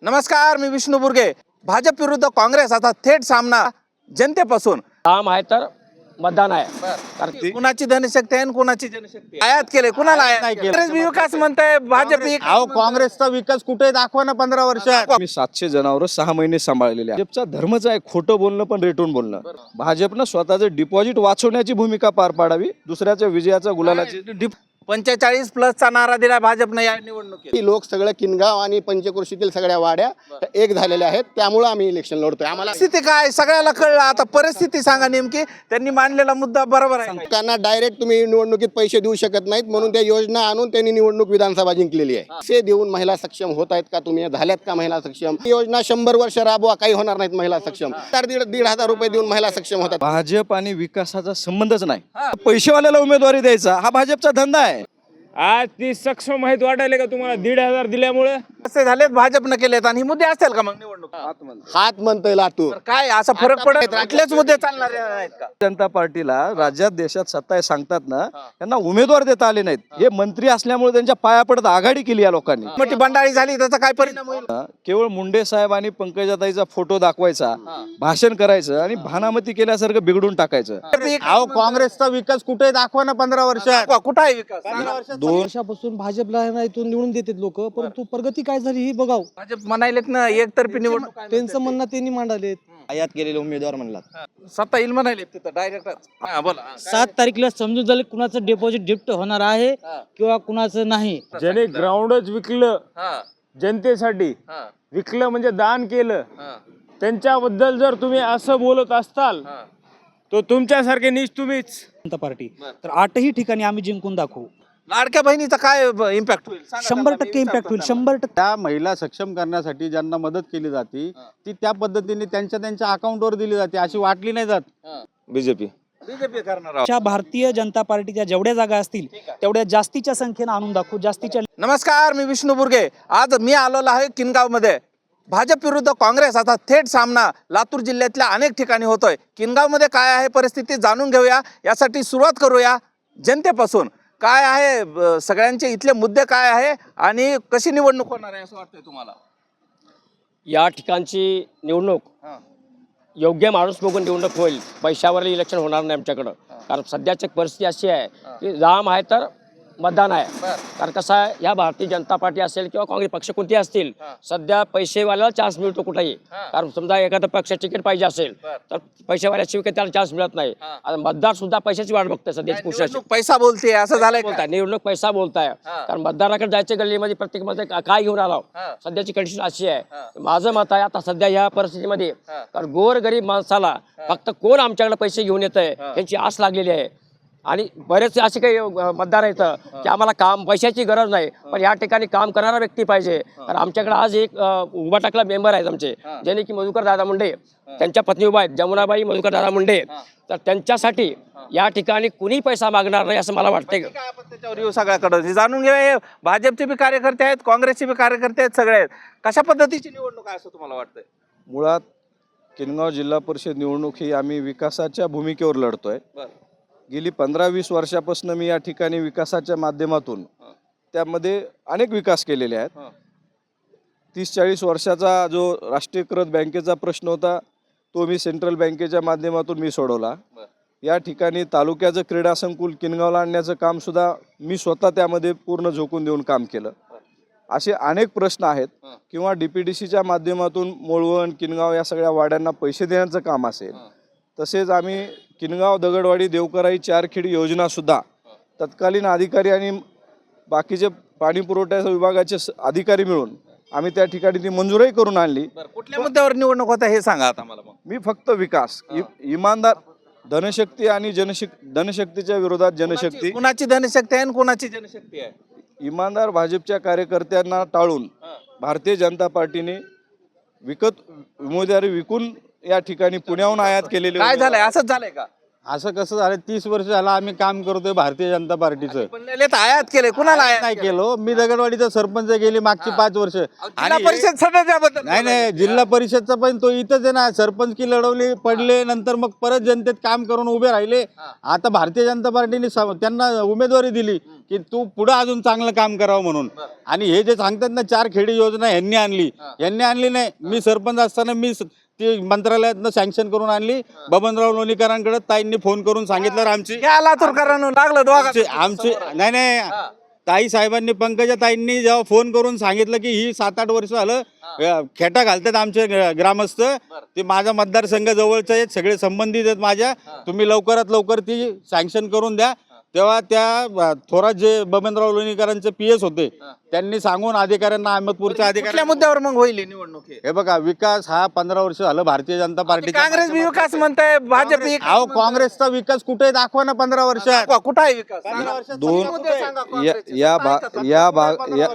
नमस्कार, मी विष्णू बुर्गे. भाजप विरुद्ध काँग्रेस आता थेट सामना जनतेपासून. काम आहे तर मतदान आहे. कुणाची धनशक्ती आहे आणि कुणाची जनशक्ती आहे? आयात केले, कुणाला आयात नाही केले? काँग्रेस विकास म्हणताय, भाजप काँग्रेसचा विकास कुठे दाखवा ना 15 वर्षात. मी 700 जनावर 6 महिने सांभाळलेले आहे. भाजपचा धर्मच आहे खोटं बोलणं पण रेटून बोलणं. भाजपनं स्वतःचं डिपॉझिट वाचवण्याची भूमिका पार पाडावी, दुसऱ्याच्या विजयाचा गुलालाची 45+ नारा दिला भाजपने या निवडणुकीत. ही लोक सगळं किनगाव आणि पंचक्रोशीतील सगळ्या वाड्या एक झालेल्या आहेत, त्यामुळे आम्ही इलेक्शन लढतोय. आम्हाला परिस्थिती काय सगळ्याला कळलं. आता परिस्थिती सांगा नेमकी. त्यांनी मांडलेला मुद्दा बरोबर आहे. त्यांना डायरेक्ट तुम्ही निवडणुकीत पैसे देऊ शकत नाहीत, म्हणून त्या योजना आणून त्यांनी निवडणूक विधानसभा जिंकलेली आहे. पैसे देऊन महिला सक्षम होत आहेत का तुम्ही? झाल्यात का महिला सक्षम? ही योजना 100 वर्ष राबवा, काही होणार नाहीत महिला सक्षम. तर 1,500 रुपये देऊन महिला सक्षम होतात. भाजप आणि विकासाचा संबंधच नाही. पैसेवाल्याला उमेदवारी द्यायचा हा भाजपचा धंदा आहे. आज ती सक्षम माहिती वाटायला का तुम्हाला 1,500 दिल्यामुळे? असे झालेत भाजपनं केलेत आणि मुद्दे असतील का मग निवडणूक? हात म्हणतोय लातूर. तर काय असा फरक पडत कुठलेच मुद्दे चालणार आहेत का? जनता पार्टीला राज्यात देशात सत्ता आहे सांगतात ना, त्यांना उमेदवार देता आले नाहीत. हे मंत्री असल्यामुळे त्यांच्या पाया पडत आघाडी केली या लोकांनी. मोठी बंडाळी झाली त्याचा काय परिणाम होईल? केवळ मुंडे साहेब आणि पंकजाताईचा फोटो दाखवायचा, भाषण करायचं आणि भानामती केल्यासारखं बिघडून टाकायचं. काँग्रेसचा विकास कुठे दाखवा ना 15 वर्षात. कुठं आहे विकास? 2 वर्षापासून भाजपला इथून निवडून देतात लोक, परंतु प्रगती काय झाली ही बघाव. भाजप म्हणायलेत ना एकतर्फी निवडणूक. त्यांचं म्हणणं त्यांनी मांडलेत. आयात केलेले उमेदवार म्हणलात. सत्ता येईल म्हणाले तिथं डायरेक्ट. बोला. 7 तारखेला समजून झालं कुणाचं डिपॉझिट डिप्ट होणार आहे किंवा कुणाचं नाही. ज्याने ग्राउंडच विकलं जनतेसाठी, विकलं म्हणजे दान केलं, त्यांच्याबद्दल जर तुम्ही असं बोलत असताल तर तुमच्यासारखे नीच तुम्हीच. जनता पार्टी तर 8ही ठिकाणी आम्ही जिंकून दाखवू. लाडक्या बहिणीचा काय इम्पॅक्ट होईल? सांगा 100% इम्पॅक्ट होईल. 100%. त्या महिला सक्षम करण्यासाठी ज्यांना मदत केली जाते ती त्या पद्धतीने त्यांच्या अकाउंटवर दिली जाते, अशी वाटली नाही जात. बीजेपी करणार आहोत. अशा भारतीय जनता पार्टीच्या जेवढ्या जागा असतील तेवढ्या जास्तीच्या संख्येने आणून दाखवू. जास्तीच्या. नमस्कार, मी विष्णू बुर्गे. आज मी आलेलो आहे किनगाव मध्ये. भाजप विरुद्ध काँग्रेस आता थेट सामना लातूर जिल्ह्यातल्या अनेक ठिकाणी होतोय. किनगाव मध्ये काय आहे परिस्थिती जाणून घेऊया. यासाठी सुरुवात करूया जनतेपासून. काय आहे सगळ्यांचे इथले मुद्दे काय आहे आणि कशी निवडणूक होणार आहे असं वाटतंय तुम्हाला? या ठिकाणची निवडणूक योग्य माणूस बघून निवडणूक होईल. पैशावर इलेक्शन होणार नाही आमच्याकडं. कारण सध्याची परिस्थिती अशी आहे की जाम आहे तर मतदान आहे. कारण कसं आहे, या भारतीय जनता पार्टी असेल किंवा काँग्रेस पक्ष कोणते असतील, सध्या पैसेवाल्याला चान्स मिळतो कुठेही. कारण समजा एखादा पक्ष तिकीट पाहिजे असेल तर पैसेवाल्याशिवाय त्याला चान्स मिळत नाही. आता मतदार सुद्धा पैशाची वाट बघतोय सध्याची पुरुषाची. निवडणूक पैसा बोलते असं झालंय का? बोलताय निवडणूक पैसा बोलताय. कारण मतदाराकडे जायचे गल्लीमध्ये प्रत्येक मध्ये काय घेऊन आलो. सध्याची कंडिशन अशी आहे. माझं मत आहे आता सध्या या परिस्थितीमध्ये, कारण गोर गरीब माणसाला फक्त कोण आमच्याकडे पैसे घेऊन येत आहे यांची आस लागलेली आहे. आणि बरेचसे असे काही मतदार आहेत की आम्हाला काम पैशाची गरज नाही, पण या ठिकाणी काम करणारा व्यक्ती पाहिजे. तर आमच्याकडे आज एक उभा टाकला मेंबर आहेत आमचे, ज्याने की मधुकर दादा मुंडे, त्यांच्या पत्नी उभा आहेत जमुनाबाई मधुकर दादा मुंडे. तर त्यांच्यासाठी या ठिकाणी कुणी पैसा मागणार नाही असं मला वाटतंय. काय आपण त्याच्यावर येऊ सगळ्याकडे जाणून घेऊया. हे भाजपचे बी कार्यकर्ते आहेत, काँग्रेसचे बी कार्यकर्ते आहेत, सगळे आहेत. कशा पद्धतीची निवडणूक आहे असं तुम्हाला वाटतंय? मुळात किनगाव जिल्हा परिषद निवडणूक ही आम्ही विकासाच्या भूमिकेवर लढतोय. गेली 15-20 वर्षापासून मी या ठिकाणी विकासाच्या माध्यमातून त्यामध्ये अनेक विकास केलेले आहेत. 30-40 वर्षाचा जो राष्ट्रीयकृत बँकेचा प्रश्न होता तो मी सेंट्रल बँकेच्या माध्यमातून मी सोडवला. या ठिकाणी तालुक्याचं क्रीडा संकुल किनगावला आणण्याचं काम सुद्धा मी स्वतः त्यामध्ये पूर्ण झोकून देऊन काम केलं. असे अनेक प्रश्न आहेत. किंवा DPDCच्या माध्यमातून मोळवण किनगाव या सगळ्या वाड्यांना पैसे देण्याचं काम असेल. तसेच आम्ही किनगाव दगडवाडी देवकराई 4 योजना सुद्धा तत्कालीन अधिकारी आणि बाकीचे पाणी पुरवठा विभागाचे अधिकारी मिळून आम्ही त्या ठिकाणी ती मंजुरी करून आणली. कुठल्या मुद्द्यावर निवडणूक होता हे सांगा आता मला. मी फक्त विकास, इमानदार धनशक्ती आणि धनशक्तीच्या विरोधात जनशक्ती. कुणाची धनशक्ती आहे आणि कुणाची जनशक्ती आहे? इमानदार भाजपच्या कार्यकर्त्यांना टाळून भारतीय जनता पार्टीने उमेदवारी विकून या ठिकाणी पुण्याहून आयात केलेली. काय झालंय? असंच झालंय का? असं कसं झालं, 30 वर्ष झालं आम्ही काम करतोय भारतीय जनता पार्टीचं. पण ललित आयात केले कुणाला आयात नाही केलो. मी दगडवाडीचा सरपंच गेली मागची 5 वर्ष. जिल्हा परिषद सदस्याबद्दल नाही जिल्हा परिषदचा पण तो इथंच आहे ना. सरपंच की लढवली, पडले, नंतर मग परत जनतेत काम करून उभे राहिले. आता भारतीय जनता पार्टीने त्यांना उमेदवारी दिली की तू पुढे अजून चांगलं काम करावं म्हणून. आणि हे जे सांगतात ना 4 खेडी योजना यांनी आणली नाही. मी सरपंच असताना मी ती मंत्रालयातनं सँक्शन करून आणली. बबनराव लोणीकरांकडे ताईंनी फोन करून सांगितलं आमची लातूरकरांना लागलं दोघांचं. आमची नाही ताई साहेबांनी, पंकजा ताईंनी जेव्हा फोन करून सांगितलं की ही 7-8 वर्ष झालं खेटा घालतात आमचे ग्रामस्थ, ते माझा मतदारसंघ जवळचे आहेत, सगळे संबंधित आहेत माझ्या, तुम्ही लवकरात लवकर ती सँक्शन करून द्या. तेव्हा त्या थोरात जे बबनराव लोणीकरांचे PS होते त्यांनी सांगून अधिकाऱ्यांना, अहमदपूरच्या कुठल्या अधिकाऱ्यांना, मुद्द्यावर मग होईल ही निवडणूक हे? हे बघा विकास हा 15 वर्ष झालं भारतीय जनता पार्टीचा. काँग्रेस बी विकास म्हणताय, भाजप बी विकास अहो म्हणताय. काँग्रेसचा विकास कुठे दाखवा ना 15 वर्षात. दाखवा, कुठं आहे विकास? 15 वर्षात दोन- सगळे मुद्दे सांगा काँग्रेसचे.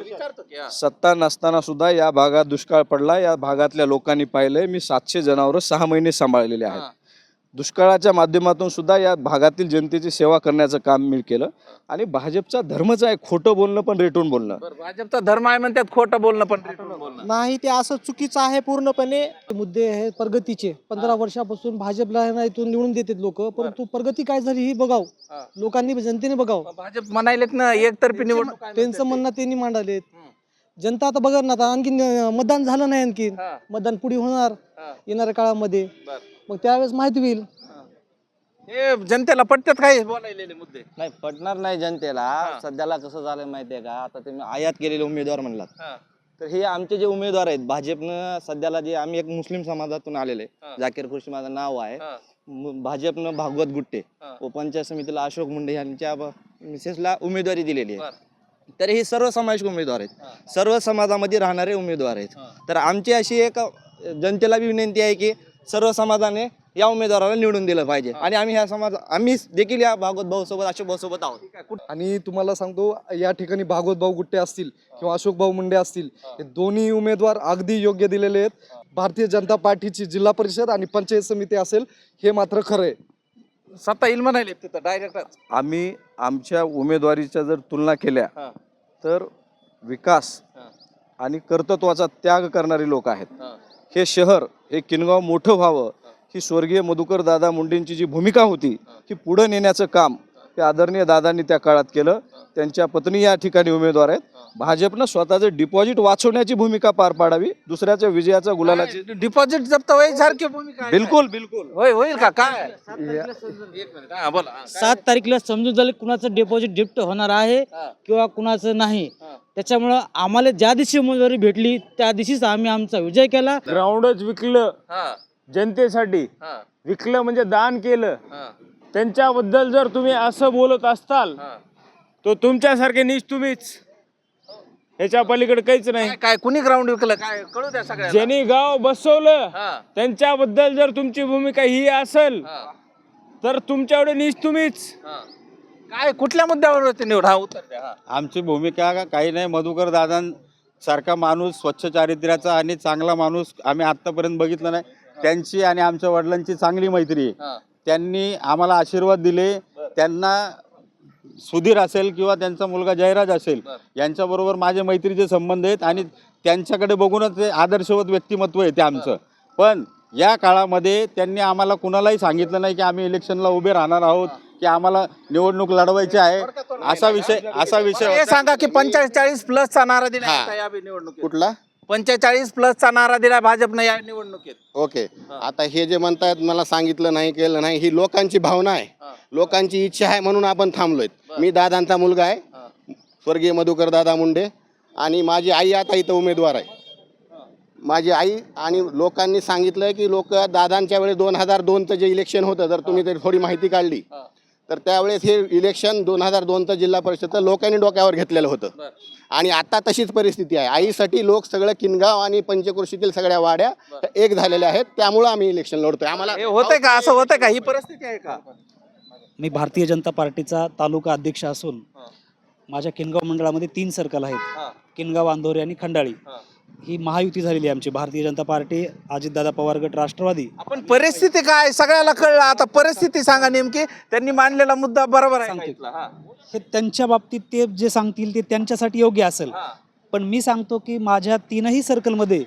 विचारतो की, हा. सत्ता नसताना सुद्धा या भागात दुष्काळ पडला. या भागातल्या लोकांनी पाहिलंय. मी 700 जनावरं 6 महिने सांभाळलेले आहेत. दुष्काळाच्या माध्यमातून सुद्धा या भागातील जनतेची सेवा करण्याचं काम मी केलं. आणि भाजपचा धर्मच आहे खोटं बोलणं पण रेटून बोलणं. बरं, भाजपचा धर्म आहे म्हणतात खोटं बोलणं पण रेटून बोलणं. नाही, ते असं चुकीचं आहे पूर्णपणे. मुद्दे आहे प्रगतीचे. 15 वर्षापासून भाजपला ना इथून निवडून देतात लोक, परंतु प्रगती काय झाली ही बघाव, लोकांनी जनतेने बघाव. भाजप म्हणायलेत ना एकतर्फी निवडणूक आहे. त्यांचं म्हणणं त्यांनी मांडलेत. जनता आता बघा ना, आता आणखी मतदान झालं नाही, आणखी मतदान पुढे होणार येणाऱ्या काळामध्ये. मग त्यावेळेस माहिती होईल. हे जनतेला पटतात काय बोलायलेले मुद्दे? नाही पटणार नाही जनतेला. सध्याला कसं झालं माहितीये का, आता तुम्ही आयात केलेले उमेदवार म्हणलात, तर हे आमचे जे उमेदवार आहेत भाजपनं सध्याला, जे आम्ही एक मुस्लिम समाजातून आलेले, जाकीर खुर्शी माझं नाव आहे. भाजपनं भागवत गुट्टे व पंचायत समितीला अशोक मुंडे यांच्या मिसेसला उमेदवारी दिलेली आहे. तर हे सर्व समावेशक उमेदवार आहेत, सर्व समाजामध्ये राहणारे उमेदवार आहेत. तर आमची अशी एक जनतेला बी विनंती आहे की सर्व समाजाने या उमेदवाराला निवडून दिलं पाहिजे. आणि आम्ही देखील या भागवत भाऊ सोबत, अशोक भाऊ सोबत आहोत. आणि तुम्हाला सांगतो, या ठिकाणी भागवत भाऊ गुट्टे असतील किंवा अशोक भाऊ मुंडे असतील, हे दोन्ही उमेदवार अगदी योग्य दिलेले आहेत. भारतीय जनता पार्टीची जिल्हा परिषद आणि पंचायत समिती असेल, हे मात्र खरं आहे. सत्ता येईल म्हणाले तिथं डायरेक्टच. आम्ही आमच्या उमेदवारीच्या जर तुलना केल्या तर विकास आणि कर्तृत्वाचा त्याग करणारी लोक आहेत. हे शहर, हे किनगाव मोठं व्हावं, ही स्वर्गीय मधुकर दादा मुंडेंची जी भूमिका होती ही पुढे नेण्याचं काम ते आदरणीय दादांनी त्या काळात केलं. त्यांच्या पत्नी या ठिकाणी उमेदवार आहेत. भाजपनं स्वतःचं डिपॉझिट वाचवण्याची भूमिका पार पाडावी, दुसऱ्याच्या विजयाचा गुलालाची. डिपॉझिट जप्त व्हायसारखी भूमिका आहे. बिलकुल होईल का काय? एक मिनिट, हा, बोला. 7 तारखेला समजून झालं कुणाचं डिपॉझिट डिप्ट होणार आहे किंवा कुणाचं नाही. त्याच्यामुळं आम्हाला ज्या दिवशी उमेदवारी भेटली त्या दिवशीच आम्ही आमचा विजय केला. ग्राउंडच विकलं जनतेसाठी, विकलं म्हणजे दान केलं. त्यांच्याबद्दल जर तुम्ही असं बोलत असताल तर तुमच्यासारखे नीच तुम्हीच, ह्याच्या पलीकडे काहीच नाही. काय कुणी ग्राउंड विकलं काय कळू द्या सगळ्यांना. ज्यांनी गाव बसवलं त्यांच्याबद्दल जर तुमची भूमिका ही असेल तर तुमच्याकडे नीच तुम्हीच. काय कुठल्या मुद्द्यावर होते निवड? हा, उत्तर द्या. हा. आमची भूमिका काही नाही. मधुकर दादांसारखा माणूस, स्वच्छ चारित्र्याचा आणि चांगला माणूस आम्ही आत्तापर्यंत बघितला नाही. त्यांची आणि आमच्या वडिलांची चांगली मैत्री आहे. त्यांनी आम्हाला आशीर्वाद दिले. त्यांना सुधीर असेल किंवा त्यांचा मुलगा जयराज असेल, यांच्याबरोबर माझे मैत्रीचे संबंध आहेत आणि त्यांच्याकडे बघूनच ते आदर्शवत व्यक्तिमत्व आहे ते आमचं. पण या काळामध्ये त्यांनी आम्हाला कुणालाही सांगितलं नाही की आम्ही इलेक्शनला उभे राहणार आहोत की आम्हाला निवडणूक लढवायची आहे. असा विषय हे सांगा की 45+चा नारा दिला या निवडणुकीत. कुठला 45+चा नारा दिला भाजपनं या निवडणुकीत. ओके. आता हे जे म्हणतायत मला सांगितलं नाही, केलं नाही, ही लोकांची भावना आहे, लोकांची इच्छा आहे, म्हणून आपण थांबलोय. मी दादांचा मुलगा आहे, स्वर्गीय मधुकर दादा मुंडे, आणि माझी आई आता इथं उमेदवार आहे. माझी आई, आणि लोकांनी सांगितलं की लोक दादांच्या वेळेस 2002चं जे इलेक्शन होतं, जर तुम्ही तरी थोडी माहिती काढली तर त्यावेळेस हे इलेक्शन 2002चं जिल्हा परिषद लोकांनी डोक्यावर घेतलेलं होतं. आणि आता तशीच परिस्थिती आहे. आईसाठी लोक सगळं किनगाव आणि पंचक्रोशीतील सगळ्या वाड्या एक झालेल्या आहेत. त्यामुळं आम्ही इलेक्शन लढतोय. आम्हाला होतंय का, असं होतंय का, ही परिस्थिती आहे का? मी भारतीय जनता पार्टीचा तालुका अध्यक्ष असून माझ्या किनगाव मंडळामध्ये 3 सर्कल आहेत, किनगाव, अंधोरी आणि खंडाळी. ही महायुती झालेली आहे आमची भारतीय जनता पार्टी, अजितदादा पवार गट, राष्ट्रवादी. आपण परिस्थिती काय सगळ्याला कळलं, आता परिस्थिती सांगा नेमकी. त्यांनी मांडलेला मुद्दा बरोबर आहे का इथला? हा. हे त्यांच्या बाबतीत ते जे सांगतील ते त्यांच्यासाठी योग्य असेल. पण मी सांगतो की माझ्या तीनही सर्कलमध्ये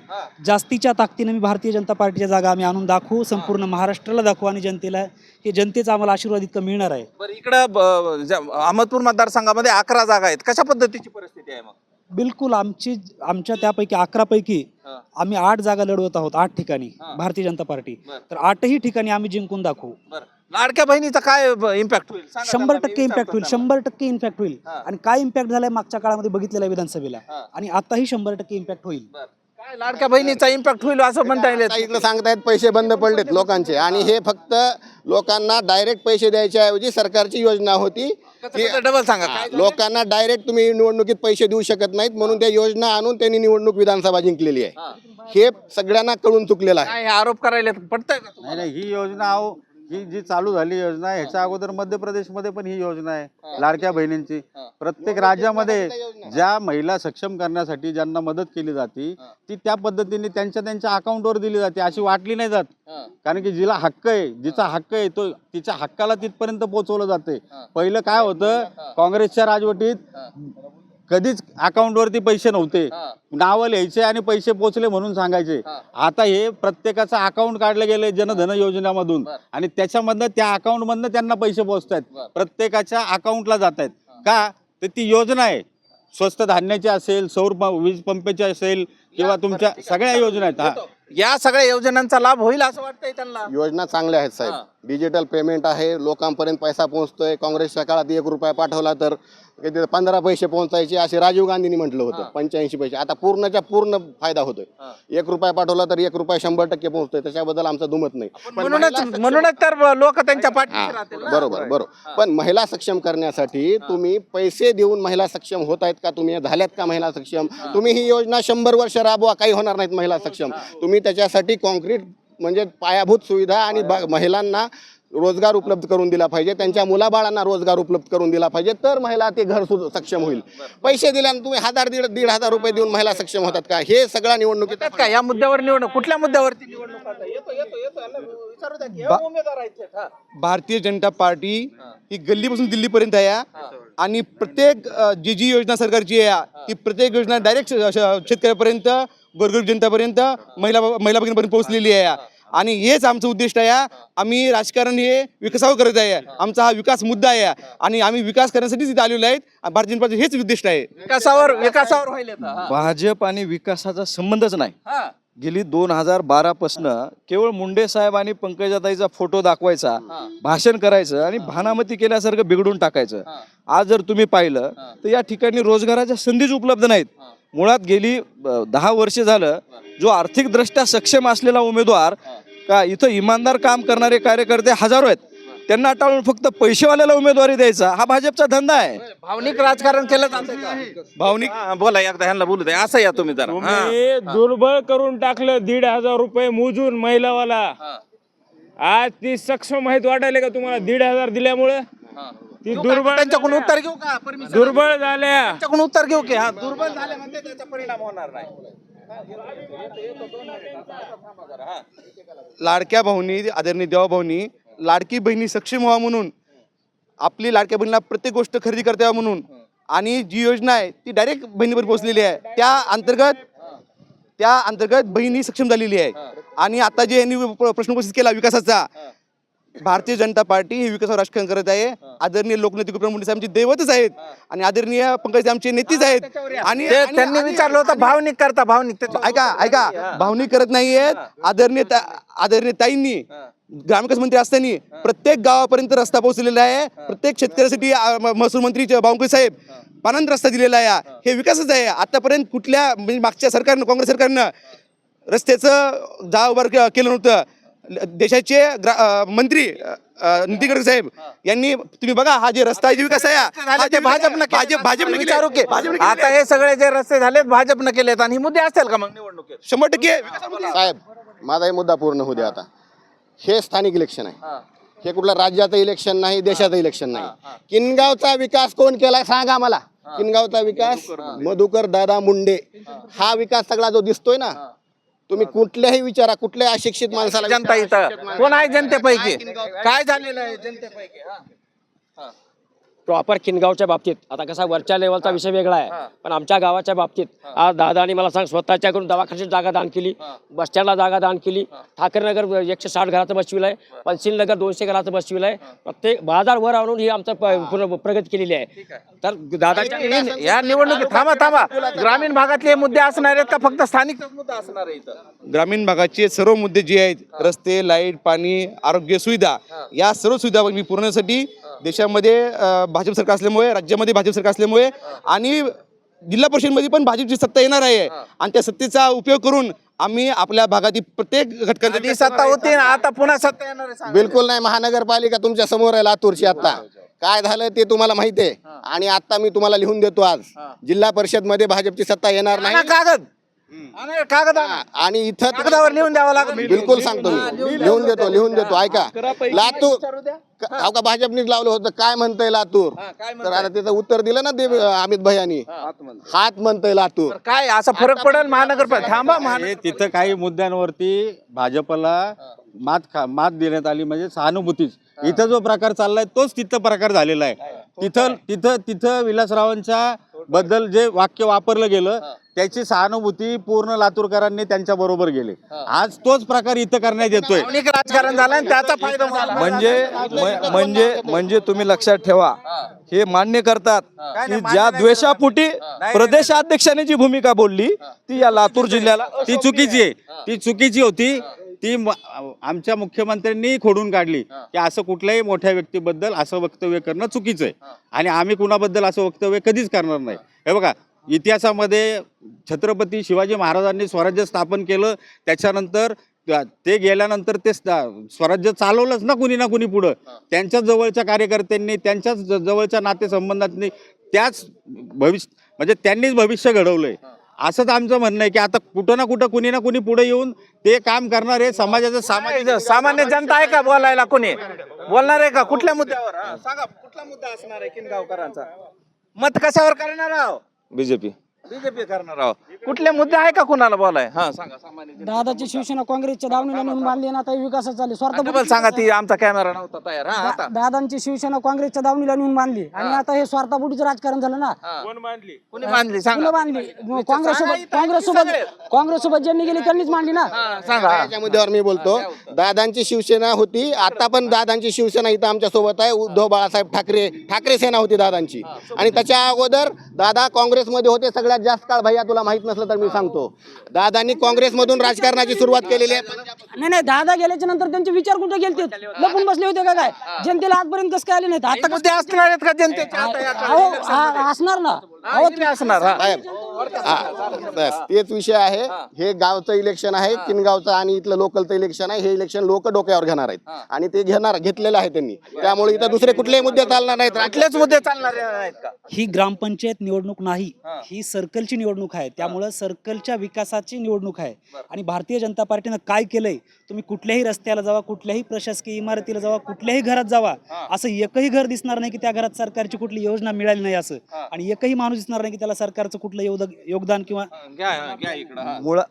जास्तीच्या ताकदीने मी भारतीय जनता पार्टीच्या जागा आम्ही आणून दाखवू, संपूर्ण महाराष्ट्राला दाखवू आणि जनतेला हे जनतेचा आम्हाला आशीर्वाद इतकं मिळणार आहे. बरं, इकडं अहमदपूर मतदारसंघामध्ये 11 जागा आहेत. कशा पद्धतीची परिस्थिती आहे मग? बिलकुल आमच्या त्यापैकी 11 पैकी आम्ही 8 जागा लढवत आहोत, 8 ठिकाणी भारतीय जनता पार्टी. तर 8ही ठिकाणी आम्ही जिंकून दाखवू. लाडक्या बहिणीचा काय इम्पॅक्ट होईल? सांगा 100% इम्पॅक्ट होईल, 100% इम्पॅक्ट होईल. आणि काय इम्पॅक्ट झालाय मागच्या काळामध्ये बघितलेला आहे विधानसभेला, आणि आताही 100% इम्पॅक्ट होईल. काय लाडक्या बहिणीचा इम्पॅक्ट होईल असं म्हणता येईल? आता इथलं सांगतायत पैसे बंद पडलेत लोकांचे, आणि हे फक्त लोकांना डायरेक्ट पैसे द्यायच्या ऐवजी सरकारची योजना होती की डबल सांगा काय लोकांना डायरेक्ट तुम्ही निवडणुकीत पैसे देऊ शकत नाहीत, म्हणून त्या योजना आणून त्यांनी निवडणूक विधानसभा जिंकलेली आहे. हे सगळ्यांना कळून चुकलेलं आहे. काय हे आरोप करायला पडतंय का तुम्हाला? नाही ही योजना अहो ही जी चालू झाली योजना आहे, ह्याच्या अगोदर मध्य प्रदेशमध्ये पण ही योजना आहे लाडक्या बहिणींची. प्रत्येक राज्यामध्ये ज्या महिला सक्षम करण्यासाठी ज्यांना मदत केली जाते ती त्या पद्धतीने त्यांच्या अकाउंटवर दिली जाते, अशी वाटली नाही जात. कारण की जिला हक्क आहे, जिचा हक्क आहे तो तिच्या हक्काला तिथपर्यंत पोहोचवलं जाते. पहिलं काय होतं, काँग्रेसच्या राजवटीत कधीच अकाउंटवरती पैसे नव्हते, नावं लिहायचे आणि पैसे पोचले म्हणून सांगायचे. आता हे प्रत्येकाचं अकाउंट काढलं गेले जनधन योजनेमधून, आणि त्याच्यामधनं त्या अकाउंटमधनं त्यांना पैसे पोहोचतात, प्रत्येकाच्या अकाउंटला जात आहेत. का तर ती योजना आहे, स्वस्त धान्याची असेल, वीज पंपाची असेल, किंवा तुमच्या सगळ्या योजना आहेत. या सगळ्या योजनांचा लाभ होईल असं वाटतंय त्यांना? योजना चांगल्या आहेत साहेब. डिजिटल पेमेंट आहे, लोकांपर्यंत पैसा पोहोचतोय. काँग्रेसच्या काळात 1 रुपया पाठवला तर 15 पैसे पोहोचायचे असे राजीव गांधींनी म्हटलं होतं. 85 पैसे, आता पूर्णच्या पूर्ण फायदा होतोय. 1 रुपया पाठवला तर 1 रुपया 100% पोहोचतोय. त्याच्याबद्दल आमचं दुमत नाही. म्हणूनच तर लोक त्यांच्या पाठीशी राहतील ना. बरोबर. पण महिला सक्षम करण्यासाठी तुम्ही पैसे देऊन महिला सक्षम होत आहेत का? तुम्ही झाल्यात का महिला सक्षम? तुम्ही ही योजना 100 वर्ष राबवा, काही होणार नाहीत महिला सक्षम. तुम्ही त्याच्यासाठी कॉन्क्रीट म्हणजे पायाभूत सुविधा आणि महिलांना रोजगार उपलब्ध करून दिला पाहिजे, त्यांच्या मुलाबाळांना रोजगार उपलब्ध करून दिला पाहिजे, तर महिला ते घर सक्षम होईल. पैसे दिल्यानं तुम्ही 1,000-1,500 रुपये देऊन महिला सक्षम होतात का? हे सगळं निवडणुकीत का या मुद्द्यावर निवडणूक कुठल्या मुद्द्यावरती निवडणूक आता? येतो विचारू द्या की हे उमेदवार आहेत ते. भारतीय जनता पार्टी ही गल्लीपासून दिल्लीपर्यंत आहे, आणि प्रत्येक जी योजना सरकारची आहे ती प्रत्येक योजना डायरेक्ट शेतकऱ्यापर्यंत, गोरगरीब जनतापर्यंत, महिला भगिनीपर्यंत पोहोचलेली आहे. आणि हेच आमचं उद्दिष्ट आहे. आम्ही राजकारण हे विकासावर करत आहे, आमचा हा विकास मुद्दा आहे, आणि आम्ही विकास करण्यासाठीच इथे आलेलो आहेत. भारतीय जनता पार्टी हेच उद्दिष्ट आहे. विकासावर व्हायला भाजप आणि विकासाचा संबंधच नाही. गेली 2012 पासून केवळ मुंडे साहेब आणि पंकजाताईचा फोटो दाखवायचा, भाषण करायचं आणि भानामती केल्यासारखं बिघडून टाकायचं. आज जर तुम्ही पाहिलं तर या ठिकाणी रोजगाराच्या संधीच उपलब्ध नाहीत. मुळात गेली 10 वर्ष झालं जो आर्थिकदृष्ट्या सक्षम असलेला उमेदवार, का इथं इमानदार काम करणारे कार्यकर्ते हजारो आहेत, त्यांना टाळून फक्त पैसेवाल्याला उमेदवारी द्यायचा हा भाजपचा धंदा आहे. भावनिक राजकारण केलं जातं का? भावनिक बोला एकदा ह्यांना बोलू द्या. असं या तुम्ही जरा. तुम्ही दुर्बळ करून टाकलं 1,500 रुपये मोजून महिलावाला. आज ती सक्षम माहित वाटायला का तुम्हाला 1,500 दिल्यामुळे? ती दुर्बळ त्यांच्याकडून उत्तर घेऊ का? दुर्बळ झाल्या. त्यांच्याकडून उत्तर घेऊ की हा दुर्बल झाले म्हणजे त्याचा परिणाम होणार नाही. लाडक्या बहिणी, आदरणीय देवा बहिणी, लाडकी बहिणी सक्षम व्हावा म्हणून, आपली लाडक्या बहिणीला प्रत्येक गोष्ट खरेदी करता यावं म्हणून, आणि जी योजना आहे ती डायरेक्ट बहिणीपर्यंत पोहोचलेली आहे, त्या अंतर्गत बहिणी सक्षम झालेली आहे. आणि आता जे यांनी प्रश्न उपस्थित केला विकासाचा, भारतीय जनता पार्टी हे विकासावर राजकारण करत आहे. आदरणीय लोकनेते गोपीनाथ मुंडे साहेब आमचे दैवतच आहेत, आणि आदरणीय पंकज आमचे नेतेच आहेत. आणि त्यांनी विचारलं होतं भावनिक करता, भावनिक ऐका भावनिक करत नाहीयेत. आदरणीय ताईंनी ग्रामविकास मंत्री असताना प्रत्येक गावापर्यंत रस्ता पोहोचलेला आहे. प्रत्येक शेतकऱ्यासाठी महसूल मंत्री बावनकुळे साहेब पानंद रस्ता दिलेला आहे. हे विकासच आहे. आतापर्यंत कुठल्या म्हणजे मागच्या सरकारनं, काँग्रेस सरकारनं रस्त्याचं उभार केलं नव्हतं. देशाचे मंत्री नितीन गडकरी साहेब यांनी, तुम्ही बघा हा जे रस्ता आहे, विकास आहे भाजपनं विचारू की आता हे सगळे जे रस्ते झालेत भाजपनं केलेत, आणि मुद्दे असतील का मग निवडणुकीत? 100% साहेब माझा मुद्दा पूर्ण होऊ द्या. आता हे स्थानिक इलेक्शन आहे, हे कुठलं राज्याचं इलेक्शन नाही, देशाचं इलेक्शन नाही. किनगावचा विकास कोण केलाय सांगा मला. किनगावचा विकास मधुकर दादा मुंडे हा विकास सगळा जो दिसतोय ना, तुम्ही कुठल्याही विचारा, कुठल्याही अशिक्षित माणसाला जनता इथं कोण आहे जनतेपैकी? काय झालेलं आहे जनतेपैकी? प्रॉपर किनगावच्या बाबतीत आता कसा वरच्या लेवलचा विषय वेगळा आहे, पण आमच्या गावाच्या बाबतीत आज दादानी मला सांग स्वतःच्याकडून दवाखान्याची जागा दान केली, बस स्टँडला जागा दान केली, ठाकरेनगर 160 घराचं बसविलं आहे, पंचशीलनगर 200 घराचं बसविलं आहे, प्रत्येक बाजार वर आणून ही आमचं प्रगती केलेली आहे. तर दादाच्या या निवडणुकीत थांबा ग्रामीण भागातले मुद्दे असणार आहेत का फक्त स्थानिक मुद्दा असणार आहे इथं? ग्रामीण भागाचे सर्व मुद्दे जे आहेत, रस्ते, लाईट, पाणी, आरोग्य सुविधा, या सर्व सुविधा मी पूर्णसाठी देशामध्ये भाजप सरकार असल्यामुळे, राज्यामध्ये भाजप सरकार असल्यामुळे आणि जिल्हा परिषदमध्ये पण भाजपची सत्ता येणार आहे आणि त्या सत्तेचा उपयोग करून आम्ही आपल्या भागातील प्रत्येक घटकांसाठी सत्ता होती ना, आता पुन्हा सत्ता येणार आहे. बिलकुल नाही. महानगरपालिका तुमच्या समोर आहे लातूरची. आता काय झालं ते तुम्हाला माहिती आहे आणि आता मी तुम्हाला लिहून देतो, आज जिल्हा परिषद मध्ये भाजपची सत्ता येणार नाही. कागद आणि इथं कागदावर लिहून द्यावं लागेल. बिलकुल सांगतो मी, लिहून देतो ऐका. लातूर का भाजपनीच लावलं होतं, काय म्हणतंय लातूर? तर आता त्याचं उत्तर दिलं ना ते अमित भैयानी, हात म्हणतंय लातूर. काय असा फरक पडेल महानगरपालिका? थांबा तिथं काही मुद्द्यांवरती भाजपला मात देण्यात आली, म्हणजे सहानुभूतीच. इथं जो प्रकार चाललाय तोच तिथं प्रकार झालेला आहे. तिथं विलासरावांच्या बद्दल जे वाक्य वापरलं गेलं त्याची सहानुभूती पूर्ण लातूरकरांनी त्यांच्या बरोबर गेले. आज तोच प्रकार इथं करण्यात येतोय. राजकारण झालं आणि त्याचा फायदा म्हणजे तुम्ही लक्षात ठेवा, हे मान्य करतात की ज्या द्वेषापोटी प्रदेशाध्यक्षाने जी भूमिका बोलली ती या लातूर जिल्ह्याला ती चुकीची आहे, ती चुकीची होती. ती आमच्या मुख्यमंत्र्यांनी खोडून काढली की असं कुठल्याही मोठ्या व्यक्तीबद्दल असं वक्तव्य करणं चुकीचं आहे आणि आम्ही कुणाबद्दल असं वक्तव्य कधीच करणार नाही. हे बघा, इतिहासामध्ये छत्रपती शिवाजी महाराजांनी स्वराज्य स्थापन केलं, त्याच्यानंतर ते गेल्यानंतर ते स्वराज्य चालवलंच ना कुणी पुढं. त्यांच्याच जवळच्या कार्यकर्त्यांनी, त्यांच्याच जवळच्या नातेसंबंधांनी म्हणजे त्यांनीच भविष्य घडवलंय. असंच आमचं म्हणणं आहे की आता कुठं ना कुणी पुढे येऊन ते काम करणार आहे. समाजाचं सामान्य जनता आहे का बोलायला? कोणी बोलणार आहे का कुठल्या मुद्द्यावर? सांगा, कुठला मुद्दा असणार आहे किनगावकरांचा? मत कशावर करणार आहो? बीजेपी करणार आहो. कुठले मुद्दे आहे का कुणाला बोलाय? हा सांगा. सामान्य दादाची शिवसेना काँग्रेसच्या दावणीला नेऊन बांधली ना, आता विकासात चालली डबल सांगा. ती आमचा कॅमेरा नव्हता तयार. हा आता दादांची शिवसेना काँग्रेसच्या दावणीला नेऊन बांधली आणि आता हे स्वार्थापोटीचं राजकारण झालं ना. कुणी बांधली? सांगा. बांधली काँग्रेससोबत ज्यांनी गेली त्यांनीच मांडली ना. सांगा. याच्या मुद्द्यावर मी बोलतो. दादांची शिवसेना होती, आता पण दादांची शिवसेना इथं आमच्या सोबत आहे. उद्धव बाळासाहेब ठाकरे सेना होती दादांची, आणि त्याच्या अगोदर दादा काँग्रेसमध्ये होते. सगळ्यात जास्त काळ, भैया तुला माहित नसलं तर मी सांगतो, दादांनी काँग्रेसमधून राजकारणाची सुरुवात केलेली आहे. नाही, दादा गेल्याच्या नंतर त्यांचे विचार कुठे गेलते? लपून बसले होते का काय? जनतेला आजपर्यंत कसं काय आले नाहीत? आता मुद्दे असणार आहेत का जनतेचे? असणार ना. असणार. बस तेच विषय आहे. हे गावचं इलेक्शन आहे, किनगावचं, आणि इथलं लोकलचं इलेक्शन आहे. हे इलेक्शन लोक डोक्यावर घेणार आहेत आणि ते घेतलेलं आहे त्यांनी. त्यामुळे इथं दुसरे कुठलेही मुद्दे चालणार नाहीत. कुठलेच मुद्दे चालणार आहेत का? ही ग्रामपंचायत निवडणूक नाही, ही सर्कलची निवडणूक आहे. त्यामुळं सर्कलच्या विकासाची निवडणूक आहे. आणि भारतीय जनता पार्टीनं काय केलंय, तुम्ही कुठल्याही रस्त्याला जावा, कुठल्याही प्रशासकीय इमारतीला जावा, कुठल्याही घरात जावा, असं एकही घर दिसणार नाही की त्या घरात सरकारची कुठली योजना मिळाली नाही असं, आणि एकही माणूस दिसणार नाही की त्याला सरकारचं कुठलं योगदान किंवा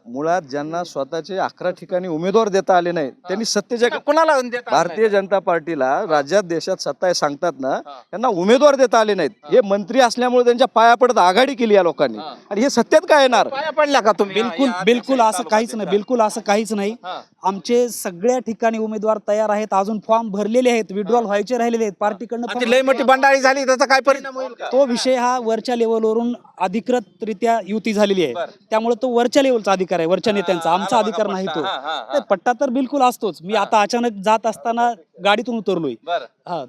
मुळात ज्यांना स्वतःचे 11 ठिकाणी उमेदवार देता आले नाहीत त्यांनी सत्तेच्या कुणाला भारतीय जनता पार्टीला राज्यात देशात सत्ता आहे सांगतात ना, त्यांना उमेदवार देता आले नाहीत. हे मंत्री असल्यामुळे त्यांच्या पाया पडत आघाडी केली या लोकांनी, आणि हे सत्तेत काय येणार? पाया पडल्या का तुम्ही? बिलकुल असं काहीच नाही. बिलकुल असं काहीच नाही. आमचे सगळ्या ठिकाणी उमेदवार तयार आहेत, अजून फॉर्म भरलेले आहेत, विड्रॉल व्हायचे राहिलेले आहेत. पार्टीकडनं लय मोठी बंडाळी झाली, त्याचा काय परिणाम होईल का? तो विषय हा वरच्या लेवलवरून अधिकृतरित्या युती झालेली आहे. त्यामुळे तो वरच्या लेवलचा अधिकार आहे, वरच्या नेत्यांचा. आमचा अधिकार नाही तो. पट्टा तर बिलकुल असतोच. मी आता अचानक जात असताना गाडीतून उतरलोय.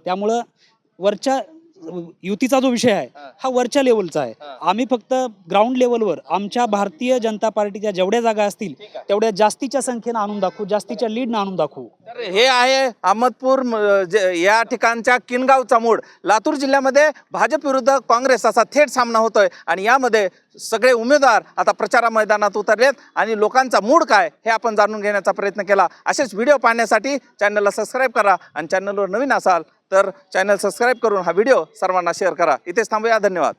त्यामुळं वरच्या युतीचा जो विषय आहे हा वरच्या लेवलचा आहे. आम्ही फक्त ग्राउंड लेवलवर आमच्या भारतीय जनता पार्टीच्या जेवढ्या जागा असतील तेवढ्या जास्तीच्या संख्येनं आणून दाखवू, जास्तीच्या लीडनं आणून दाखवू. तर हे आहे अहमदपूर या ठिकाणच्या किनगावचा मूड. लातूर जिल्ह्यामध्ये भाजप विरुद्ध काँग्रेस असा थेट सामना होतोय, आणि यामध्ये सगळे उमेदवार आता प्रचार मैदानात उतरलेत, आणि लोकांचा मूड काय हे आपण जाणून घेण्याचा प्रयत्न केला. असेच व्हिडिओ पाहण्यासाठी चॅनलला सबस्क्राईब करा, आणि चॅनलवर नवीन असाल तर चॅनल सबस्क्राईब करून हा व्हिडिओ सर्वांना शेअर करा. इथेच थांबूया. धन्यवाद.